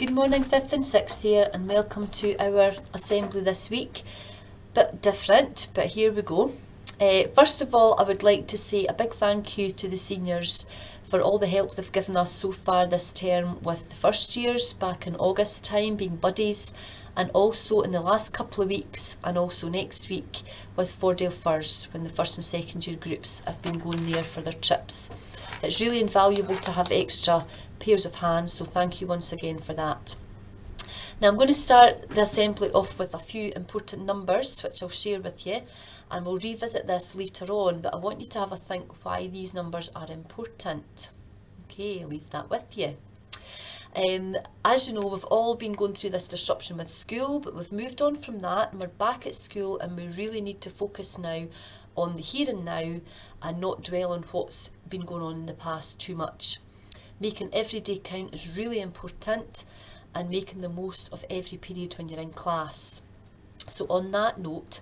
Good morning 5th and 6th year, and welcome to our assembly this week. Bit different, but here we go. First of all, I would like to say a big thank you to the seniors for all the help they've given us so far this term with the first years back in August time, being buddies, and also in the last couple of weeks and also next week with Fordale Firs when the first and second year groups have been going there for their trips. It's really invaluable to have extra pairs of hands, so thank you once again for that. Now I'm going to start the assembly off with a few important numbers which I'll share with you, and we'll revisit this later on, but I want you to have a think why these numbers are important. Okay, leave that with you. As you know, we've all been going through this disruption with school, but we've moved on from that and we're back at school, and we really need to focus now on the here and now and not dwell on what's been going on in the past too much. Making every day count is really important, and making the most of every period when you're in class. So on that note,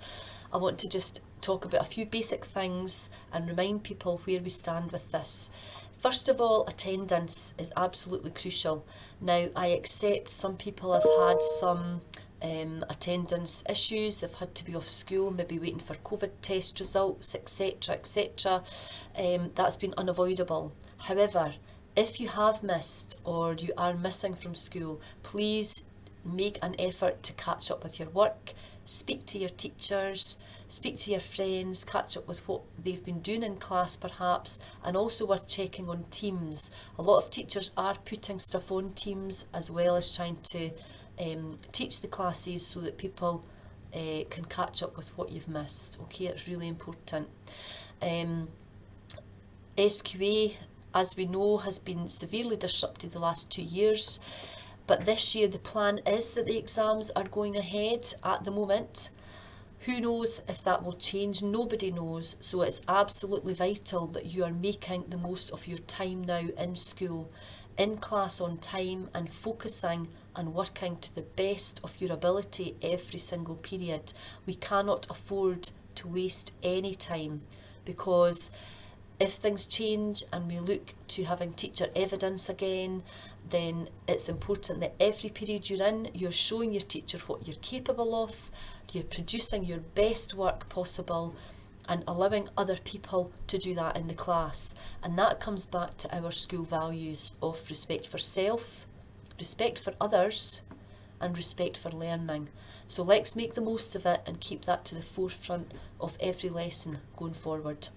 I want to just talk about a few basic things and remind people where we stand with this. First of all, attendance is absolutely crucial. Now, I accept some people have had some attendance issues, they've had to be off school, maybe waiting for COVID test results, etc, etc. That's been unavoidable. However, if you have missed or you are missing from school, please make an effort to catch up with your work, speak to your teachers, speak to your friends, catch up with what they've been doing in class perhaps, and also worth checking on Teams. A lot of teachers are putting stuff on Teams as well as trying to teach the classes so that people can catch up with what you've missed. Okay, it's really important. SQA, as we know, has been severely disrupted the last 2 years, but this year the plan is that the exams are going ahead at the moment. Who knows if that will change? Nobody knows. So it's absolutely vital that you are making the most of your time now in school, in class on time, and focusing and working to the best of your ability every single period. We cannot afford to waste any time, because if things change and we look to having teacher evidence again, then it's important that every period you're in, you're showing your teacher what you're capable of, you're producing your best work possible, and allowing other people to do that in the class. And that comes back to our school values of respect for self, respect for others, and respect for learning. So let's make the most of it and keep that to the forefront of every lesson going forward.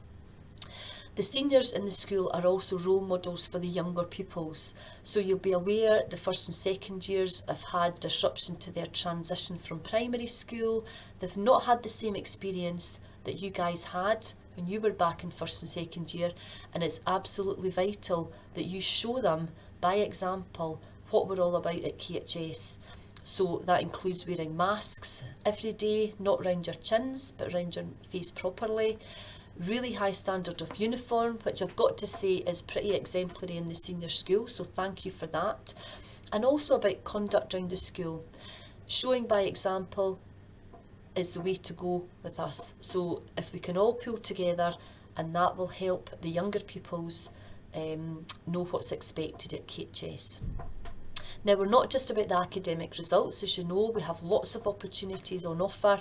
The seniors in the school are also role models for the younger pupils, so you'll be aware the first and second years have had disruption to their transition from primary school. They've not had the same experience that you guys had when you were back in first and second year, and it's absolutely vital that you show them by example what we're all about at KHS. So that includes wearing masks every day, not round your chins but round your face properly. Really high standard of uniform, which I've got to say is pretty exemplary in the senior school, so thank you for that. And also about conduct around the school. Showing by example is the way to go with us. So if we can all pull together, and that will help the younger pupils know what's expected at KHS. Now, we're not just about the academic results. As you know, we have lots of opportunities on offer,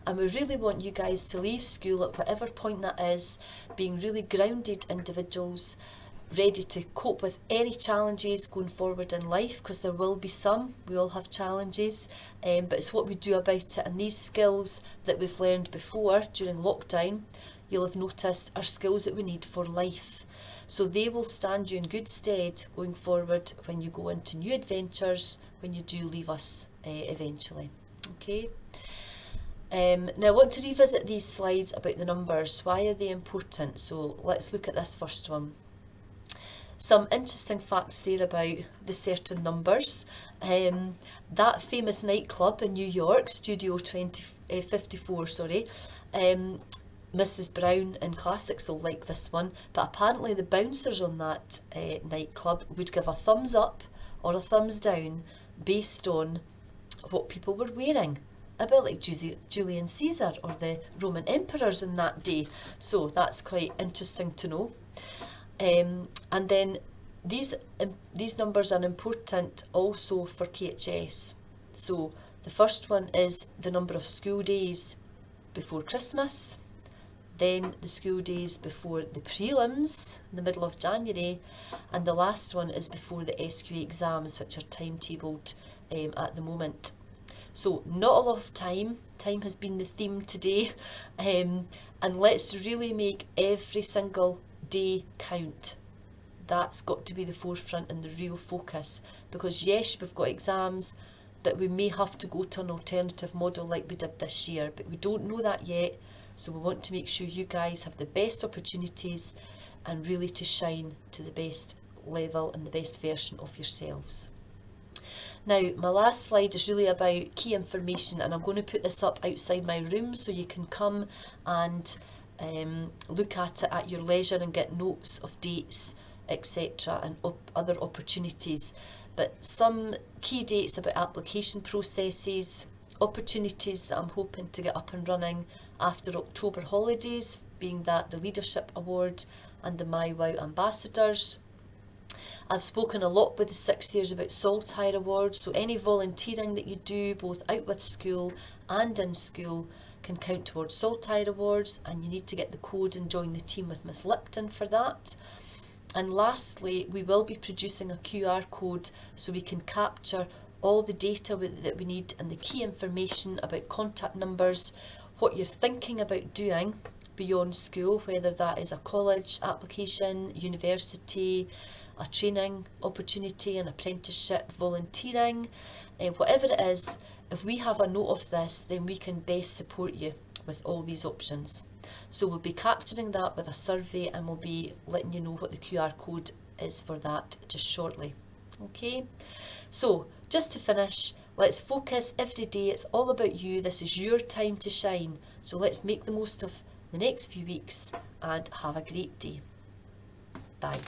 and we really want you guys to leave school at whatever point that is, being really grounded individuals, ready to cope with any challenges going forward in life, because there will be some. We all have challenges, but it's what we do about it. And these skills that we've learned before during lockdown, you'll have noticed, are skills that we need for life. So they will stand you in good stead going forward when you go into new adventures, when you do leave us eventually. Okay. Now I want to revisit these slides about the numbers. Why are they important? So let's look at this first one. Some interesting facts there about the certain numbers. That famous nightclub in New York, Studio 54, Mrs. Brown in Classics will like this one, but apparently the bouncers on that nightclub would give a thumbs up or a thumbs down based on what people were wearing. A bit like Julius Caesar or the Roman emperors in that day. So that's quite interesting to know. And then these numbers are important also for KHS. So the first one is the number of school days before Christmas, then the school days before the prelims in the middle of January, and the last one is before the SQA exams, which are timetabled at the moment. So not a lot of time. Time has been the theme today, and let's really make every single day count. That's got to be the forefront and the real focus, because yes, we've got exams, but we may have to go to an alternative model like we did this year, but we don't know that yet. So we want to make sure you guys have the best opportunities and really to shine to the best level and the best version of yourselves. Now, my last slide is really about key information, and I'm going to put this up outside my room so you can come and look at it at your leisure and get notes of dates, etc., and other opportunities. But some key dates about application processes, opportunities that I'm hoping to get up and running after October holidays, being that the Leadership Award and the My Wow Ambassadors. I've spoken a lot with the 6th years about Saltire Awards, so any volunteering that you do both out with school and in school can count towards Saltire Awards, and you need to get the code and join the team with Miss Lipton for that. And lastly, we will be producing a QR code so we can capture all the data that we need and the key information about contact numbers, what you're thinking about doing beyond school, whether that is a college application, university, a training opportunity, an apprenticeship, volunteering, whatever it is. If we have a note of this, then we can best support you with all these options. So we'll be capturing that with a survey, and we'll be letting you know what the QR code is for that just shortly. Okay, so just to finish, let's focus every day. It's all about you. This is your time to shine. So let's make the most of the next few weeks and have a great day. Bye.